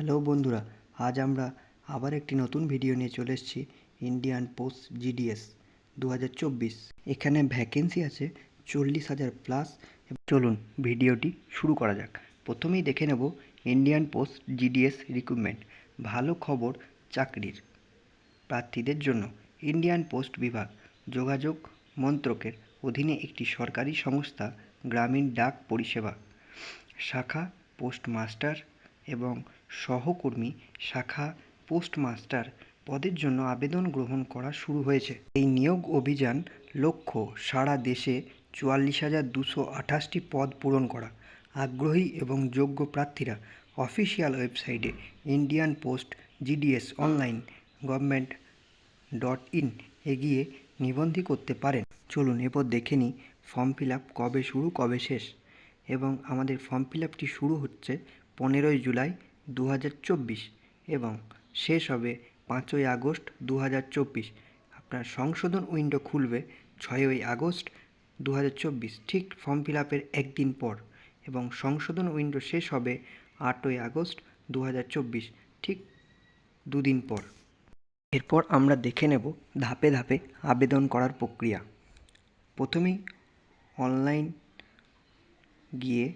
Hello বন্ধুরা, আজ আমরা আবার একটি নতুন ভিডিও নিয়ে চলে এসেছি। Indian post GDS 2024। এখানে ভ্যাকেন্সি আছে 40,000 প্লাস। চলুন ভিডিওটি শুরু করা যাক। প্রথমেই দেখে নেব ইন্ডিয়ান পোস্ট জিডিএস রিক্রুটমেন্ট। ভালো খবর চাকরির প্রার্থীদের জন্য। ইন্ডিয়ান পোস্ট বিভাগ যোগাযোগ মন্ত্রকের অধীনে একটি সরকারি সংস্থা। গ্রামীণ ডাক পরিষেবা শাখা পোস্টমাস্টার এবং সহকর্মী শাখা পোস্টমাস্টার পদের জন্য আবেদন গ্রহণ করা শুরু হয়েছে। এই নিয়োগ অভিযান লক্ষ্য সারা দেশে 44,228টি পদ পূরণ করা। আগ্রহী এবং যোগ্য প্রার্থীরা অফিসিয়াল ওয়েবসাইটে Indian post GDS online government.in এগিয়ে নিবন্ধন করতে পারেন। চলুন এরপর দেখে নিই ফর্ম ফিল আপ কবে শুরু কবে শেষ। এবং আমাদের ফর্ম ফিল আপটি শুরু হচ্ছে 15 জুলাই 2024 এবং শেষ হবে 5 আগস্ট 2024। আপনার সংশোধন উইন্ডো খুলবে 6 আগস্ট 2024, ঠিক ফর্ম ফিল আপের একদিন পর, এবং সংশোধন উইন্ডো শেষ হবে 8 আগস্ট 2024, ঠিক দুদিন পর। এরপর আমরা দেখে নেব ধাপে ধাপে আবেদন করার প্রক্রিয়া। প্রথমেই অনলাইন গিয়ে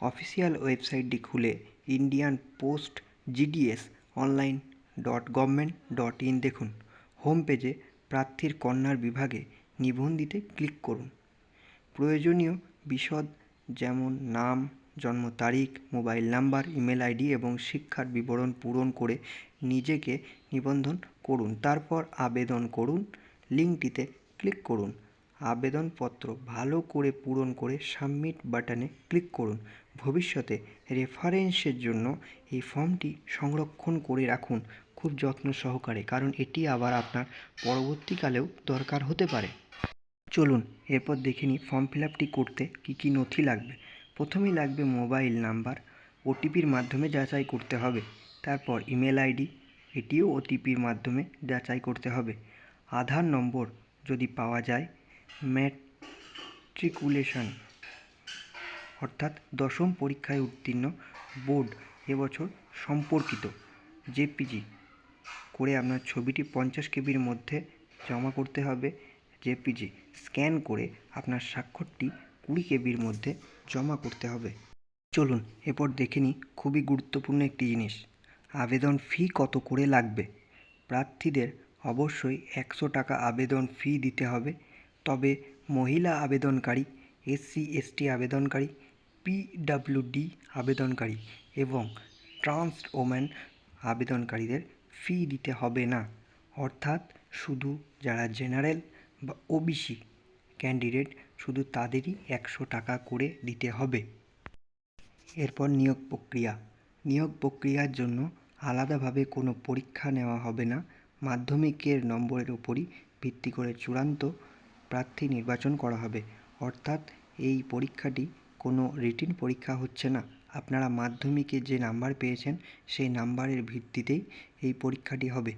অফিসিয়াল ওয়েবসাইটটি খুলে ইন্ডিয়ান পোস্ট জিডিএস online.government.in দেখুন। হোম পেজে প্রার্থীর কন্যার বিভাগে নিবন্ধিতে ক্লিক করুন। প্রয়োজনীয় বিশদ যেমন নাম, জন্ম তারিখ, মোবাইল নাম্বার, ইমেল আইডি এবং শিক্ষার বিবরণ পূরণ করে নিজেকে নিবন্ধন করুন। তারপর আবেদন করুন লিঙ্কটিতে ক্লিক করুন। আবেদনপত্র ভালো করে পূরণ করে সাবমিট বাটনে ক্লিক করুন। ভবিষ্যতে রেফারেন্সের জন্য এই ফর্মটি সংরক্ষণ করে রাখুন খুব যত্ন সহকারে, কারণ এটি আবার আপনার পরবর্তীকালেও দরকার হতে পারে। চলুন এরপর দেখে নিই ফর্ম ফিল আপটি করতে কী কী নথি লাগবে। প্রথমেই লাগবে মোবাইল নাম্বার, ওটিপির মাধ্যমে যাচাই করতে হবে। তারপর ইমেল আইডি, এটিও ওটিপির মাধ্যমে যাচাই করতে হবে। আধার নম্বর যদি পাওয়া যায়। ম্যাট্রিকুলেশন অর্থাৎ দশম পরীক্ষায় উত্তীর্ণ, বোর্ড এবছর সম্পর্কিত জেপিজি করে আপনার ছবিটি 50 কেবির মধ্যে জমা করতে হবে। জেপিজি স্ক্যান করে আপনার স্বাক্ষরটি 20 কেবির মধ্যে জমা করতে হবে। চলুন এরপর দেখে নিই খুবই গুরুত্বপূর্ণ একটি জিনিস, আবেদন ফি কত করে লাগবে। প্রার্থীদের অবশ্যই 100 টাকা আবেদন ফি দিতে হবে। তবে মহিলা আবেদনকারী, SC/ST আবেদনকারী, PWD আবেদনকারী এবং ট্রান্স ওমেন আবেদনকারীদের ফি দিতে হবে না। অর্থাৎ শুধু যারা জেনারেল বা ওবিসি ক্যান্ডিডেট, শুধু তাদেরই 100 টাকা করে দিতে হবে। এরপর নিয়োগ প্রক্রিয়া। নিয়োগ প্রক্রিয়ার জন্য আলাদাভাবে কোনো পরীক্ষা নেওয়া হবে না। মাধ্যমিকের নম্বরের উপরই ভিত্তি করে চূড়ান্ত প্রার্থী নির্বাচন করা হবে। অর্থাৎ এই পরীক্ষাটি কোনো রিটিন পরীক্ষা হচ্ছে না। আপনারা মাধ্যমিকে যে নাম্বার পেয়েছেন সেই নাম্বারের ভিত্তিতেই এই পরীক্ষাটি হবে।